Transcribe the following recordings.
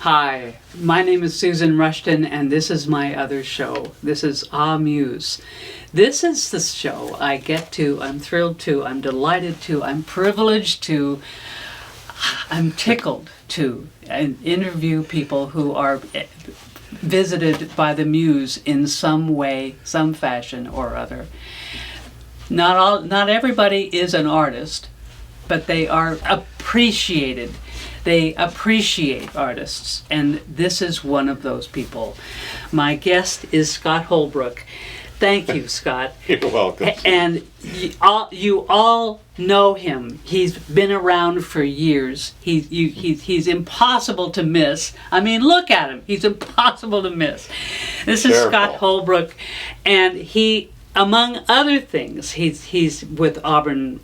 Hi, my name is Susan Rushton, and this is my other show. This is AhMuse. This is the show I get to, I'm thrilled to, I'm delighted to, I'm privileged to, I'm tickled to interview people who are visited by the Muse in some way, some fashion or other. Not everybody is an artist, but they are appreciated. They appreciate artists, and this is one of those people. My guest is Scott Holbrook. Thank you, Scott. You're welcome. And you all know him. He's been around for years. He's impossible to miss. I mean, look at him. He's impossible to miss. This is Scott Holbrook, and he, among other things, he's with the Auburn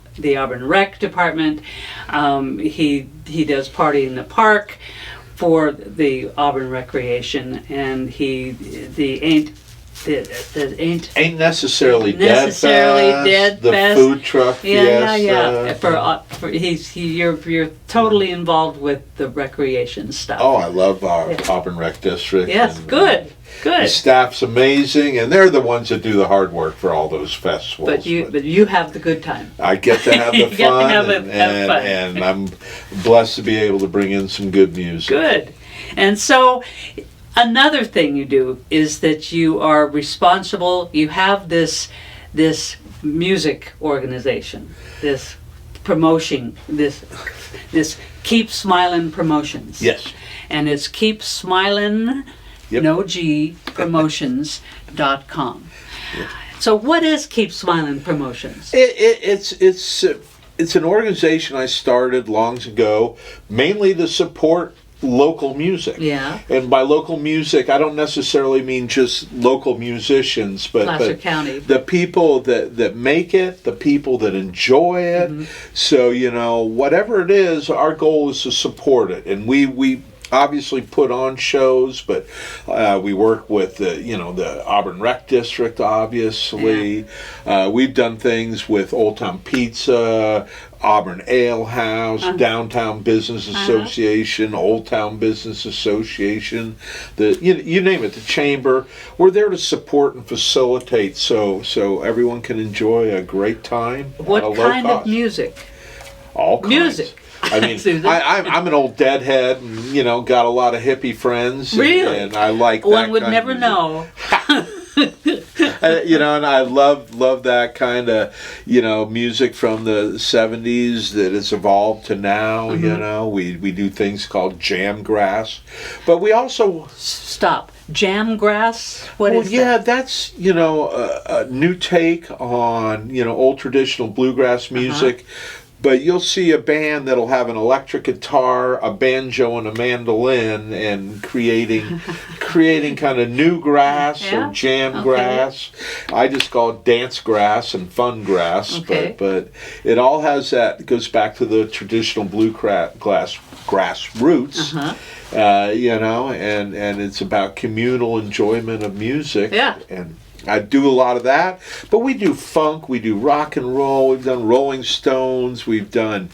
Rec Department. He does Party in the Park for the Auburn Recreation, and Ain't necessarily dead fest, the fest. Food truck fiesta. You're totally involved with the recreation stuff. Oh, I love our Auburn Rec District. Yes, good. The staff's amazing, and they're the ones that do the hard work for all those festivals. But you have the good time. I get to have the fun, and I'm blessed to be able to bring in some good music. Good. And so another thing you do is that you are responsible. You have this music organization, this promotion, this Keep Smilin Promotions. Yes. And it's Keep Smilin, promotions.com. Yep. So what is Keep Smilin Promotions? It's an organization I started long ago, mainly to support local music. Yeah. And by local music, I don't necessarily mean just local musicians, but County. The people that make it, the people that enjoy it. Mm-hmm. So, whatever it is, our goal is to support it. And we obviously put on shows, but we work with the Auburn Rec District, obviously. Yeah. We've done things with Old Town Pizza, Auburn Ale House, Downtown Business Association, Old Town Business Association, you name it, the Chamber. We're there to support and facilitate so everyone can enjoy a great time. What kind of music? All kinds. Music. I mean, I'm an old deadhead, and got a lot of hippie friends. Really? And I like that. One would never know. And I love that kind of music from the 70s that has evolved to now. Mm-hmm. We do things called jam grass, but we also jam grass. What is that? Yeah, that's a new take on old traditional bluegrass music. But you'll see a band that'll have an electric guitar, a banjo, and a mandolin, and creating kind of new grass or jam grass. I just call it dance grass and fun grass. Okay. But it all has that. It goes back to the traditional bluegrass roots. And it's about communal enjoyment of music. Yeah. And I do a lot of that, but we do funk, we do rock and roll, we've done Rolling Stones, we've done,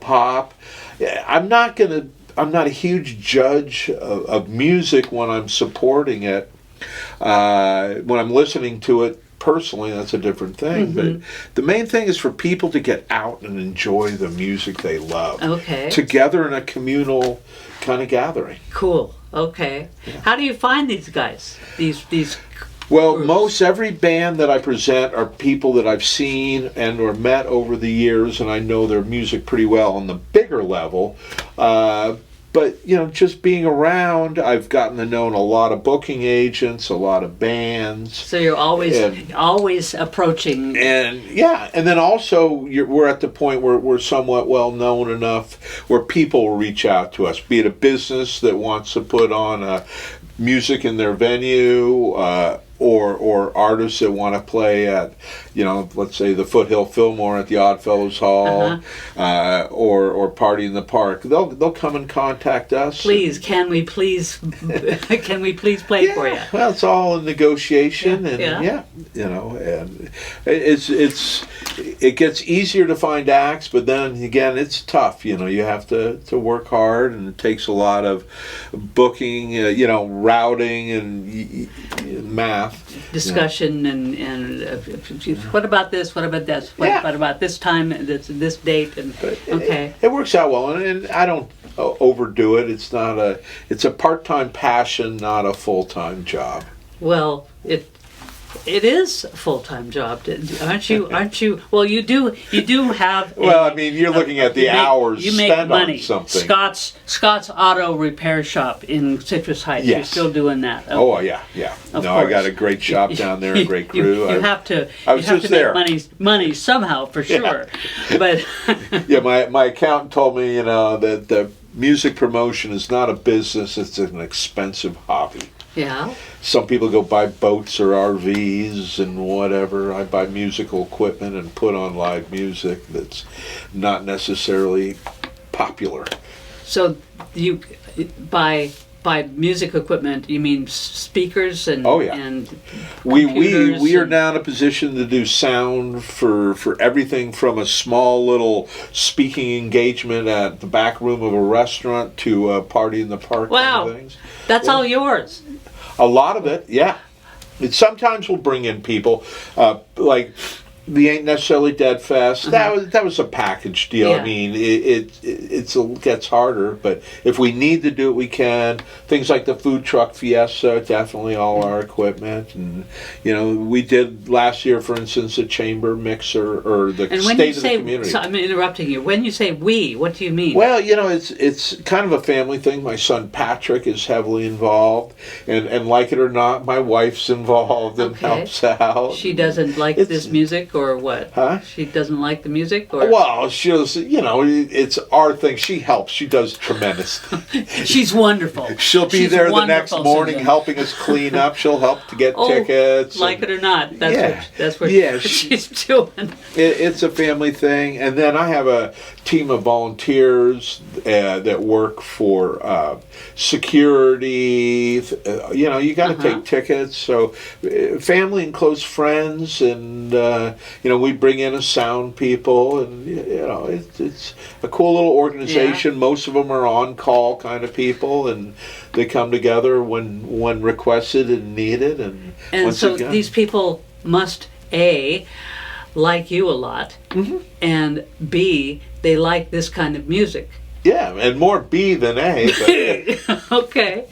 pop. I'm not a huge judge of music when I'm supporting it. When I'm listening to it personally, that's a different thing. Mm-hmm. But the main thing is for people to get out and enjoy the music they love. Okay. Together in a communal kind of gathering. Cool. Okay. Yeah. How do you find these guys? These Well, most every band that I present are people that I've seen and or met over the years, and I know their music pretty well on the bigger level. But, just being around, I've gotten to know a lot of booking agents, a lot of bands. So you're always approaching. And then also we're at the point where we're somewhat well known enough where people will reach out to us, be it a business that wants to put on music in their venue, or artists that want to play at, let's say the Foothill Fillmore at the Oddfellows Hall, or Party in the Park. They'll come and contact us. Please, can we please play for you? Well, it's all a negotiation, and and it gets easier to find acts, but then again, it's tough. You have to work hard, and it takes a lot of booking, routing and math. Discussion and what about this? What about this? What about this time? This date? And okay, it works out well, and I don't overdo it. It's a part-time passion, not a full-time job. Well, it is a full-time job, aren't you? Well, you do have. You're looking at the hours spent on something. Scott's Auto Repair Shop in Citrus Heights. Yes. You're still doing that. Okay. Oh yeah. Of no, course. I got a great shop down there, a great crew. You have to. I was just there. Make money somehow for sure, but. Yeah, my accountant told me, that the music promotion is not a business; it's an expensive hobby. Yeah. Some people go buy boats or RVs and whatever. I buy musical equipment and put on live music that's not necessarily popular. So you buy music equipment, you mean speakers and and we are now in a position to do sound for everything from a small little speaking engagement at the back room of a restaurant to a Party in the Park. Wow. Kind of things. That's all yours. A lot of it, yeah. Sometimes we'll bring in people, like the Ain't Necessarily Dead Fest. That was a package deal. Yeah. I mean, it gets harder, but if we need to do it, we can. Things like the food truck fiesta, definitely all our equipment, and we did last year, for instance, a chamber mixer or the state of the community. So I'm interrupting you. When you say we, what do you mean? Well, it's kind of a family thing. My son Patrick is heavily involved, and like it or not, my wife's involved and helps out. She doesn't like this music. Or what? Huh? She doesn't like the music? Or? Well, it's our thing. She helps. She does tremendous. She's wonderful. She'll be there the next morning, Susan, helping us clean up. She'll help to get tickets. Like it or not, that's what she's doing. It's a family thing. And then I have a team of volunteers that work for security. You got to take tickets. So family and close friends, and we bring in a sound people, and it's a cool little organization. Yeah. Most of them are on call kind of people, and they come together when requested and needed. And so these people must like you a lot, and B, they like this kind of music. Yeah, and more B than A. But okay.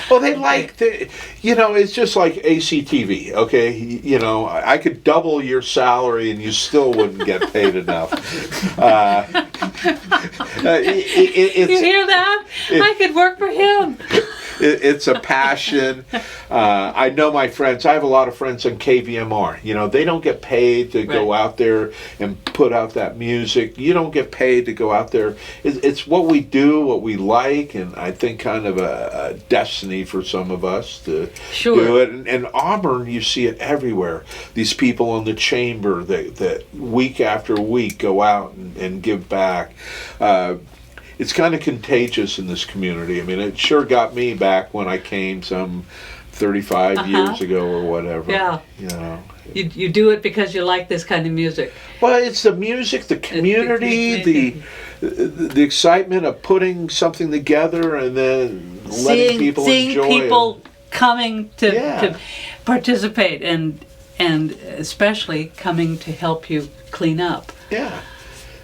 Well, they like it's just like ACTV. Okay, I could double your salary and you still wouldn't get paid enough. You hear that? I could work for him. It's a passion. I know my friends. I have a lot of friends on KVMR. They don't get paid to go out there and put out that music. You don't get paid to go out there. It's what we do, what we like, and I think kind of a destiny for some of us to do it. And Auburn, you see it everywhere. These people in the chamber that week after week go out and give back. It's kind of contagious in this community. I mean, it sure got me back when I came some 35 years ago or whatever. Yeah. You do it because you like this kind of music. Well, it's the music, the community, the excitement of putting something together and then letting people enjoy it. Seeing people coming to participate and especially coming to help you clean up. Yeah.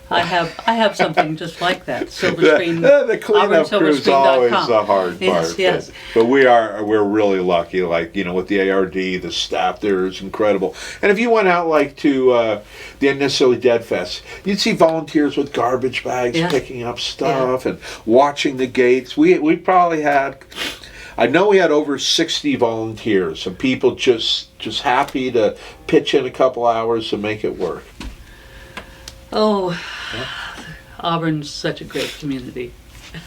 I have something just like that. Silver Screen. The cleanup crew is always the hard part. Yes. But we're really lucky. Like with the ARD, the staff there is incredible. And if you went out like to the Ain't Necessarily Dead Fest, you'd see volunteers with garbage bags picking up stuff and watching the gates. We probably had. I know we had over 60 volunteers and people just happy to pitch in a couple hours to make it work. Oh, Auburn's such a great community.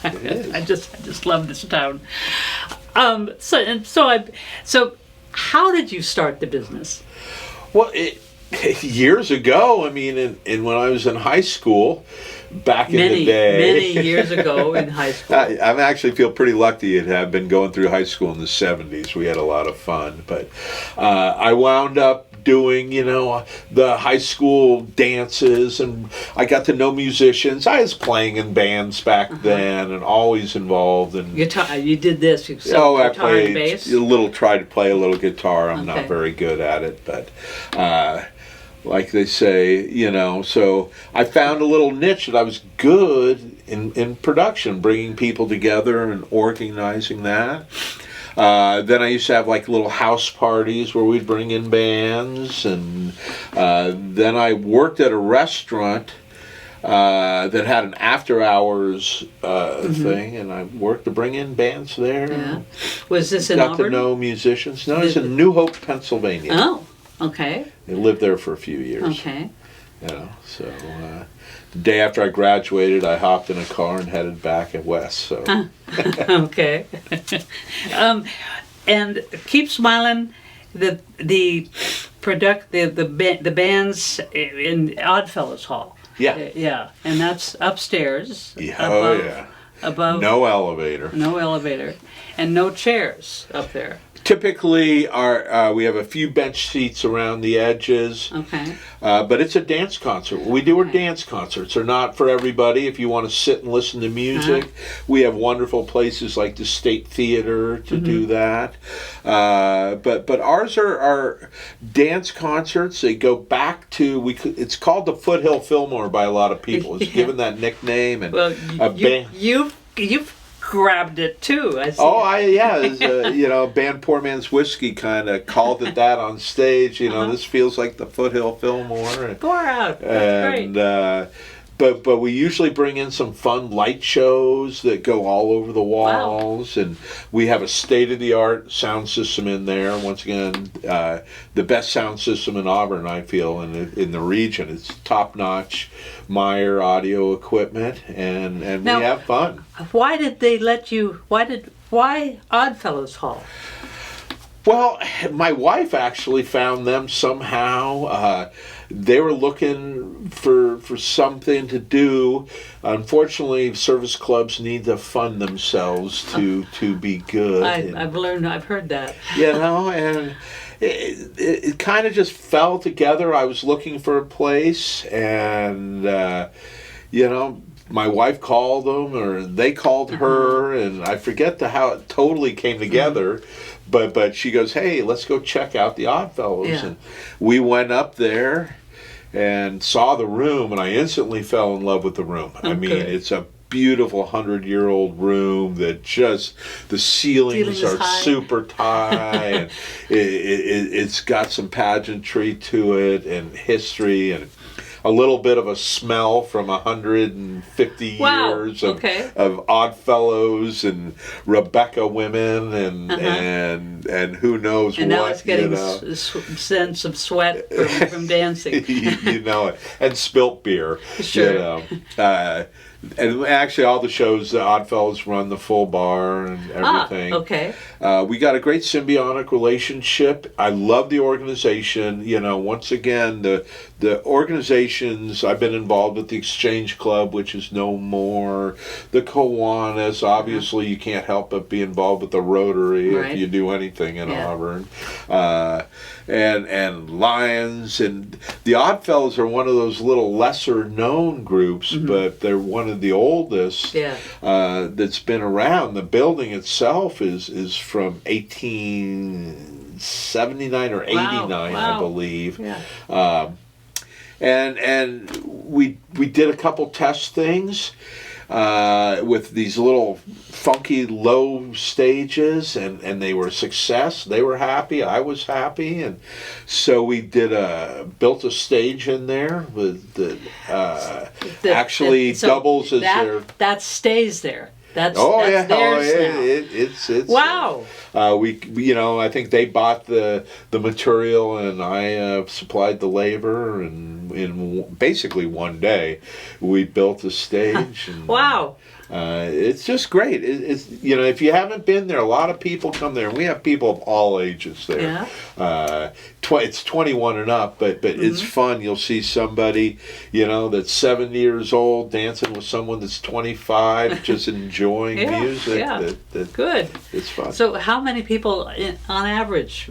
I just love this town. So how did you start the business? Well, years ago, I mean, in when I was in high school, back in the day. Many years ago in high school. I actually feel pretty lucky to have been going through high school in the 70s. We had a lot of fun. But I wound up doing, the high school dances, and I got to know musicians. I was playing in bands back then and always involved in guitar. You did this. You I guitar and played bass? tried to play a little guitar. I'm not very good at it, but like they say, so I found a little niche that I was good in production, bringing people together and organizing that. Then I used to have like little house parties where we'd bring in bands, and then I worked at a restaurant that had an after-hours thing, and I worked to bring in bands there. Yeah. Was this in Got Auburn? to know musicians. No, it's in New Hope, Pennsylvania. Oh, okay. I lived there for a few years. Okay. So the day after I graduated, I hopped in a car and headed back west. So okay. And Keep Smilin', the bands in Oddfellows Hall. Yeah. Yeah, and that's upstairs. Yeah. Above. No elevator. No elevator, and no chairs up there. Typically, we have a few bench seats around the edges. Okay. But it's a dance concert. We do our dance concerts. They're not for everybody. If you want to sit and listen to music, we have wonderful places like the State Theater to do that. But ours are dance concerts. They go back to it's called the Foothill Fillmore by a lot of people. It's given that nickname, and you've grabbed it too. I see. Band Poor Man's Whiskey kind of called it that on stage. This feels like the Foothill Fillmore. Pour out. That's great. But we usually bring in some fun light shows that go all over the walls, and we have a state-of-the-art sound system in there. Once again, the best sound system in Auburn, I feel, in the region. It's top-notch Meyer audio equipment, and now, we have fun. Why did they let you? Why Oddfellows Hall? Well, my wife actually found them somehow. They were looking for something to do. Unfortunately, service clubs need to fund themselves to be good. I've heard that. And it kind of just fell together. I was looking for a place, and my wife called them, or they called her, and I forget how it totally came together. But she goes, "Hey, let's go check out the Oddfellows." Yeah. And we went up there and saw the room, and I instantly fell in love with the room. I mean, it's a beautiful 100-year-old room that just the ceilings are high. super high, and it's got some pageantry to it and history, and a little bit of a smell from 150 years of Oddfellows and Rebecca women and who knows what. And now it's getting sense of sweat from dancing. You know it. And spilt beer. Sure. And actually, all the shows, the Oddfellows run the full bar and everything. Okay. We got a great symbiotic relationship. I love the organization. Once again, the organizations, I've been involved with the Exchange Club, which is no more. The Kiwanis, obviously, you can't help but be involved with the Rotary if you do anything in Auburn. And Lions, and the Oddfellows are one of those little lesser-known groups, but they're one of the oldest that's been around. The building itself is from 1879 or 89, I believe. Yeah. And we did a couple test things with these little funky low stages, and they were a success. They were happy. I was happy, and so we built a stage in there with actually doubles as their. That stays there. That's theirs now. It's wow. I think they bought the material, and I supplied the labor, and in basically one day we built a stage. And, wow. It's just great. It's if you haven't been there, a lot of people come there, and we have people of all ages there. Yeah. It's 21 and up, but it's fun. You'll see somebody that's 70 years old dancing with someone that's 25, just enjoying music. Yeah. Good. It's fun. So, how many people on average?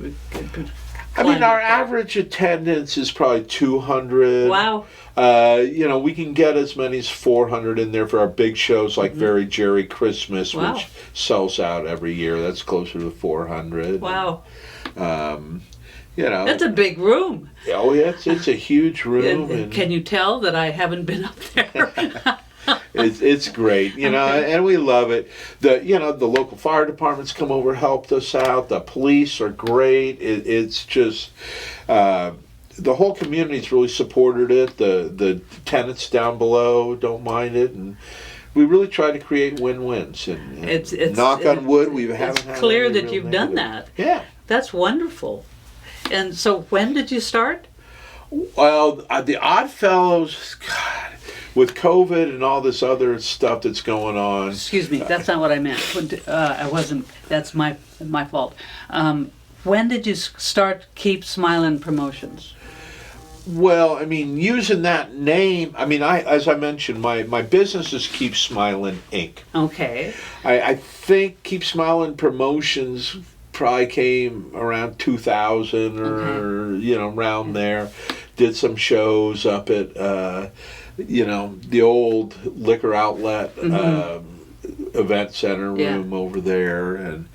I mean, our average attendance is probably 200. Wow. We can get as many as 400 in there for our big shows like Very Jerry Christmas, which sells out every year. That's closer to 400. Wow. That's a big room. Oh, yeah, it's a huge room. And can you tell that I haven't been up there? It's great, and we love it. The local fire departments come over, helped us out. The police are great. It's just the whole community's really supported it. The tenants down below don't mind it, and we really try to create win-wins. And it's knock on wood, we haven't had. It's clear that you've done that. Yeah, that's wonderful. And so, when did you start? Well, the Oddfellows, God, with COVID and all this other stuff that's going on. Excuse me, that's not what I meant. I wasn't. That's my fault. When did you start Keep Smilin Promotions? Well, I mean, using that name, as I mentioned, my business is Keep Smilin Inc. Okay. I think Keep Smilin Promotions probably came around 2000 or, around there. Did some shows up at, the old liquor outlet event center room over there. And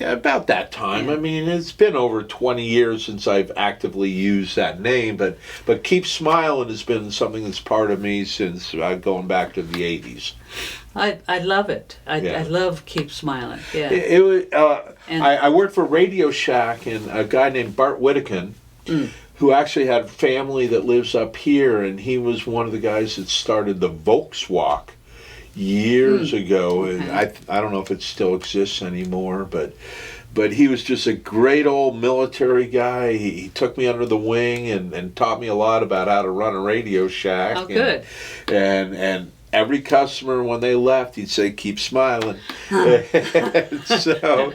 about that time. I mean, it's been over 20 years since I've actively used that name, but Keep Smilin has been something that's part of me since going back to the 80s. I love it. I love Keep Smilin. Yeah. I worked for Radio Shack, and a guy named Bart Whittakin, who actually had family that lives up here, and he was one of the guys that started the Volkswalk years ago. Okay. And I don't know if it still exists anymore, but he was just a great old military guy. He took me under the wing and taught me a lot about how to run a Radio Shack. Oh, good. And every customer, when they left, he'd say, "Keep smiling." So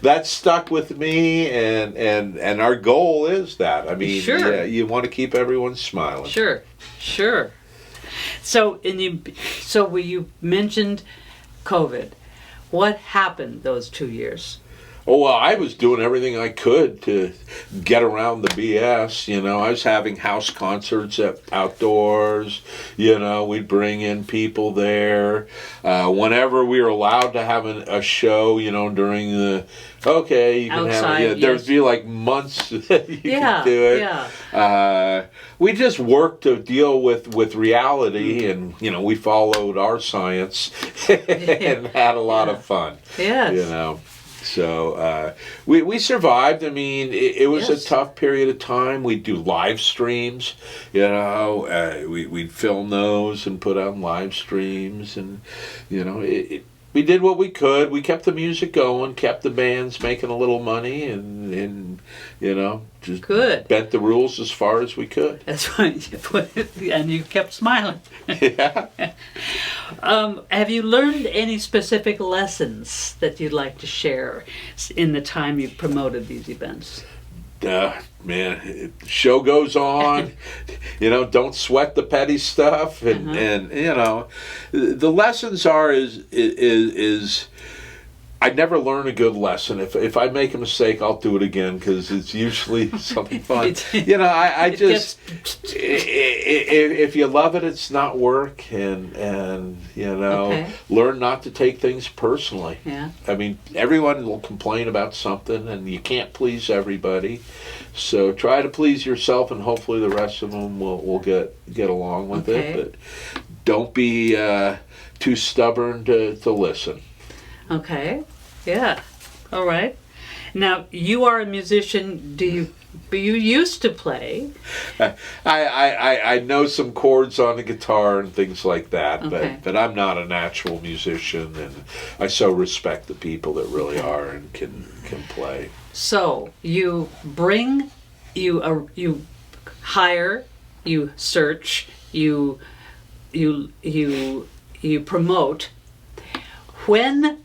that stuck with me, and our goal is that. I mean, you want to keep everyone smiling. Sure. So, you mentioned COVID. What happened those 2 years? Oh, well, I was doing everything I could to get around the BS. I was having house concerts outdoors. We'd bring in people there. Whenever we were allowed to have a show, during the, you can outside, have it. There'd be like months that you could do it. Yeah. We just worked to deal with reality, and, we followed our science and had a lot of fun. Yes. So we survived. I mean, it was a tough period of time. We'd do live streams, we'd film those and put on live streams, and we did what we could. We kept the music going, kept the bands making a little money, and just good. Bent the rules as far as we could. That's right. And you kept smiling. Yeah. Have you learned any specific lessons that you'd like to share in the time you've promoted these events? Man, the show goes on. Don't sweat the petty stuff, and the lessons are is I never learn a good lesson. If I make a mistake, I'll do it again, because it's usually something fun. If you love it, it's not work, and learn not to take things personally. Yeah. I mean, everyone will complain about something, and you can't please everybody. So try to please yourself, and hopefully the rest of them will get along with it. But don't be too stubborn to listen. Okay. Yeah. All right. Now, you are a musician. You used to play? I know some chords on the guitar and things like that, Okay. but I'm not a natural musician, and I so respect the people that really are and can play. So you hire, you search, you promote When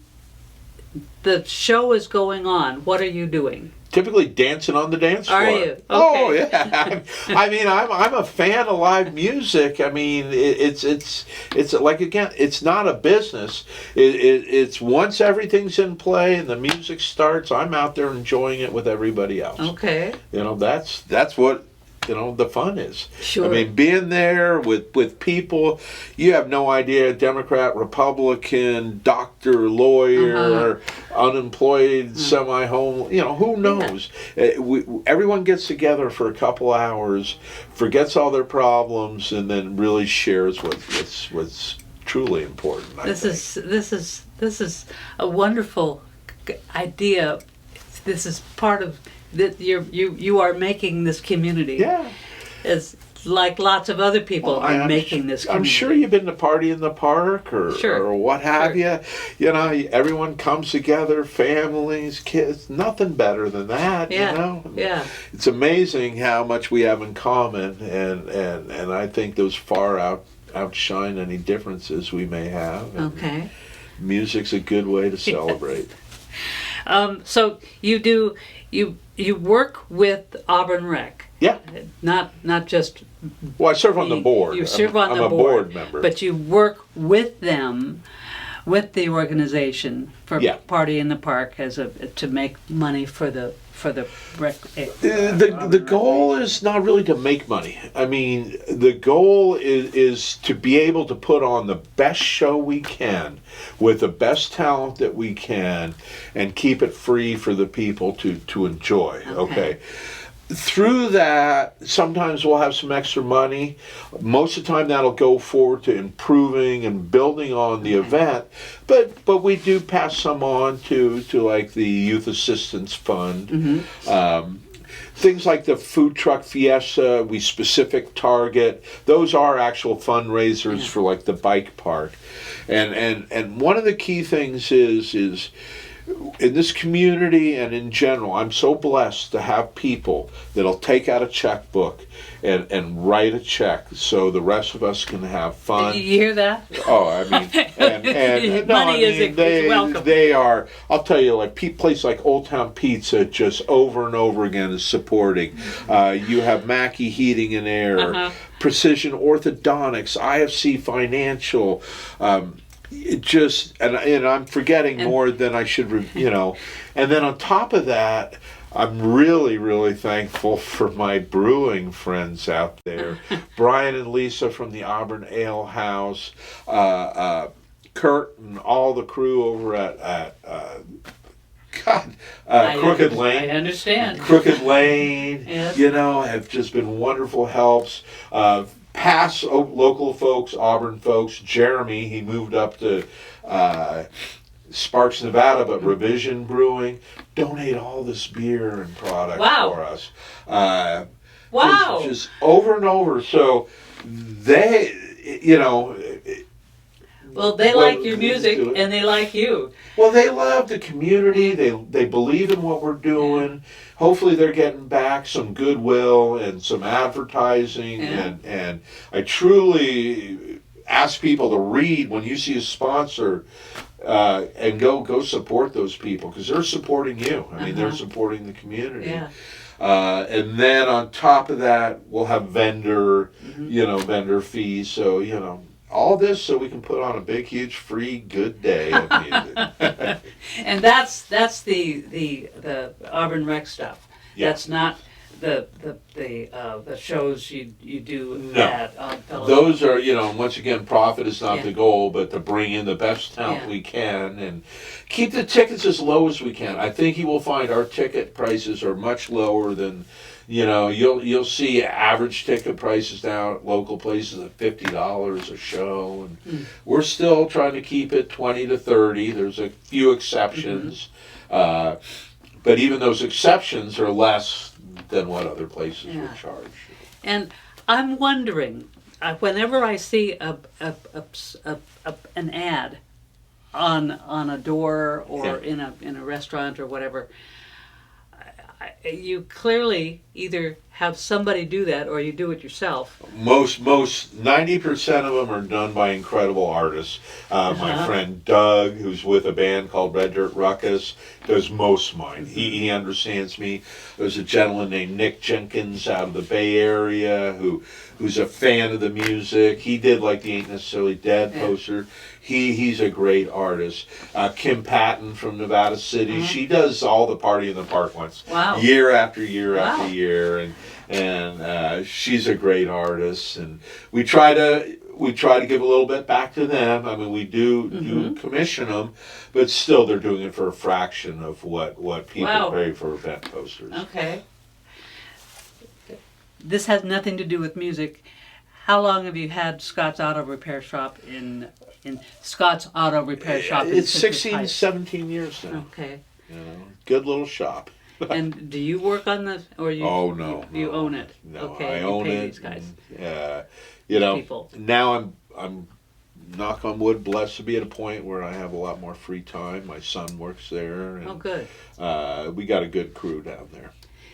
the show is going on, what are you doing? Typically dancing on the dance floor. Are you? Okay. Oh yeah. I mean, I'm a fan of live music. I mean, it's like, again, it's not a business. It's once everything's in play and the music starts, I'm out there enjoying it with everybody else. Okay. You know, that's what, you know, the fun is. Sure. I mean, being there with people, you have no idea, Democrat, Republican, doctor, lawyer, unemployed, semi-home, you know, who knows? Everyone gets together for a couple hours, forgets all their problems, and then really shares what's truly important. This is a wonderful idea. This is part of that. You are making this community. Yeah. As like lots of other people are making this community. I'm sure you've been to Party in the Park or what have you. You know, everyone comes together, families, kids. Nothing better than that. Yeah. You know. Yeah. It's amazing how much we have in common, and I think those far outshine any differences we may have. And Okay. music's a good way to celebrate. So you work with Auburn Rec. Yeah. Not just. Well, I serve on the board. You serve on the I'm a board member. but you work with them, with the organization for Party in the Park to make money for the rec. The goal is not really to make money. I mean, the goal is to be able to put on the best show we can with the best talent that we can and keep it free for the people to enjoy. Okay. Through that, sometimes we'll have some extra money. Most of the time that'll go forward to improving and building on the event. But we do pass some on to like the Youth Assistance Fund. Things like the food truck fiesta, we specific target. Those are actual fundraisers for like the bike park. And one of the key things is in this community and in general, I'm so blessed to have people that'll take out a checkbook and write a check so the rest of us can have fun. You hear that? Oh, I mean, money is welcome. They are. I'll tell you, like place like Old Town Pizza, just over and over again is supporting. You have Mackey Heating and Air, Precision Orthodontics, IFC Financial. It just and I'm forgetting more than I should, you know. And then on top of that, I'm really, really thankful for my brewing friends out there, Brian and Lisa from the Auburn Ale House, Kurt and all the crew over at Crooked Lane. I understand. Crooked Lane, Yes. you know, have just been wonderful helps. Past local folks, Auburn folks, Jeremy, he moved up to Sparks, Nevada, but Revision Brewing, donate all this beer and product for us. Wow. Just over and over. So they, you know... Well, they like your music and they like you. Well, they love the community. They believe in what we're doing. Hopefully they're getting back some goodwill and some advertising. And I truly ask people to read when you see a sponsor and go support those people because they're supporting you. I mean, they're supporting the community. Yeah. And then on top of that, we'll have vendor fees. So, you know, all this so we can put on a big, huge, free, good day of music. And that's the Auburn Rec stuff. Yeah. That's not the shows you do on television. Those are, you know, once again, profit is not the goal, but to bring in the best talent we can and keep the tickets as low as we can. I think you will find our ticket prices are much lower than, you know, you'll see average ticket prices now at local places at $50 a show, and we're still trying to keep it $20 to $30. There's a few exceptions, but even those exceptions are less than what other places would charge. And I'm wondering, whenever I see an ad on a door or in a restaurant or whatever. You clearly either have somebody do that, or you do it yourself? Most 90% of them are done by incredible artists. My friend Doug, who's with a band called Red Dirt Ruckus, does most of mine. He understands me. There's a gentleman named Nick Jenkins out of the Bay Area who's a fan of the music. He did like the Ain't Necessarily Dead poster. He's a great artist. Kim Patton from Nevada City. She does all the Party in the Park ones. Wow. Year after year after year, and she's a great artist. And we try to give a little bit back to them. I mean, we do commission them, but still they're doing it for a fraction of what people pay for event posters. Okay. This has nothing to do with music. How long have you had Scott's Auto Repair Shop in Scott's Auto Repair Shop? It's 16, 17 years now. Okay. You know, good little shop. And do you work on the, or you? Oh no, you own it. No, okay, I own it. These guys. You know, people. Now I'm knock on wood, blessed to be at a point where I have a lot more free time. My son works there. And, Oh, good. We got a good crew down there.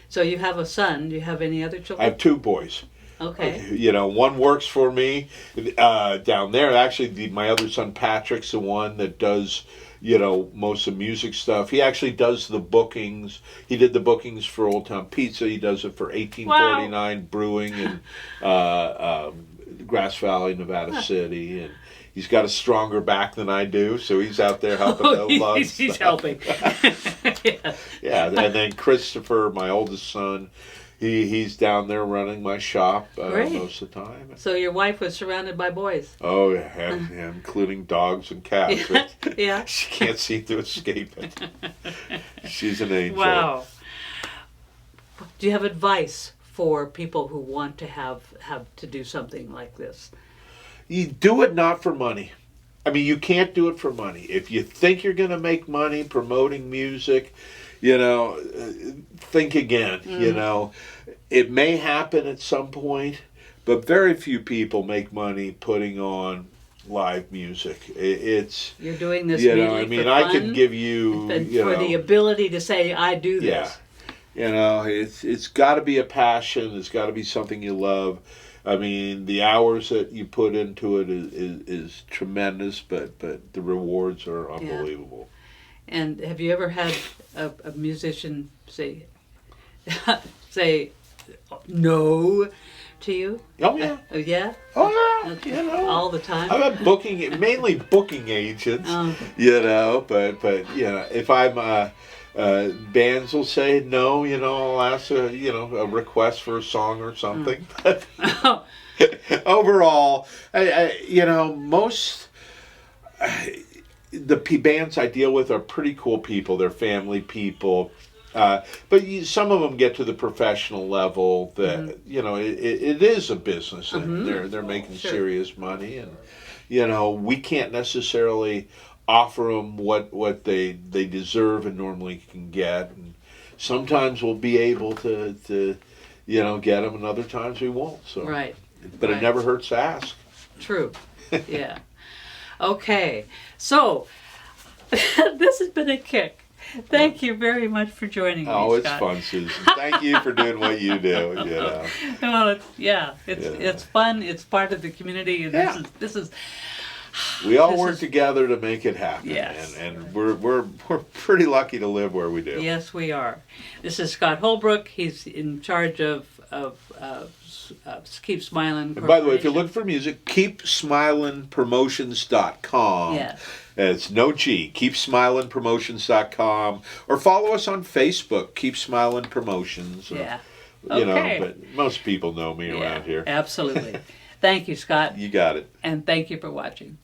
So you have a son. Do you have any other children? I have 2 boys. Okay. You know, one works for me down there. Actually, my other son Patrick's the one that does, you know, most of the music stuff. He actually does the bookings. He did the bookings for Old Town Pizza. He does it for 1849 Brewing in Grass Valley, Nevada City, and he's got a stronger back than I do, so he's out there helping a lot. He's helping. Yeah, and then Christopher, my oldest son. He's down there running my shop most of the time. So your wife was surrounded by boys. Oh yeah, including dogs and cats. Yeah. She can't seem to escape it. She's an angel. Wow. Do you have advice for people who want to have to do something like this? You do it not for money. I mean, you can't do it for money. If you think you're going to make money promoting music, you know, think again. You know, it may happen at some point, but very few people make money putting on live music. You're doing this, you know, I mean, I can give you, for the ability to say, I do this. Yeah, you know, it's got to be a passion. It's got to be something you love. I mean, the hours that you put into it is tremendous, but the rewards are unbelievable. And have you ever had a musician say no to you? Oh yeah. Yeah? Oh yeah. Okay. You know, all the time? I've had mainly booking agents. You know, but you know, if I'm bands will say no. You know, I'll ask a request for a song or something. But overall, you know, most. The bands I deal with are pretty cool people. They're family people. But some of them get to the professional level that, you know, it is a business and they're making serious money. And, you know, we can't necessarily offer them what they deserve and normally can get. And sometimes we'll be able to you know, get them and other times we won't. So. Right. But it never hurts to ask. True. Yeah. Okay, so this has been a kick. Thank you very much for joining me, Oh, it's Scott. fun, Susan. Thank you for doing what you do. You know. Well, it's fun. It's part of the community, and this is. We all work together to make it happen. Yes. And we're pretty lucky to live where we do. Yes, we are. This is Scott Holbrook. He's in charge of Keep Smilin. And by the way, if you're looking for music, keepsmilinpromotions.com. Yes. It's no G. Keepsmilinpromotions.com. Or follow us on Facebook, Keep Smilin Promotions. Yeah. You know, but most people know me around here. Absolutely. Thank you, Scott. You got it. And thank you for watching.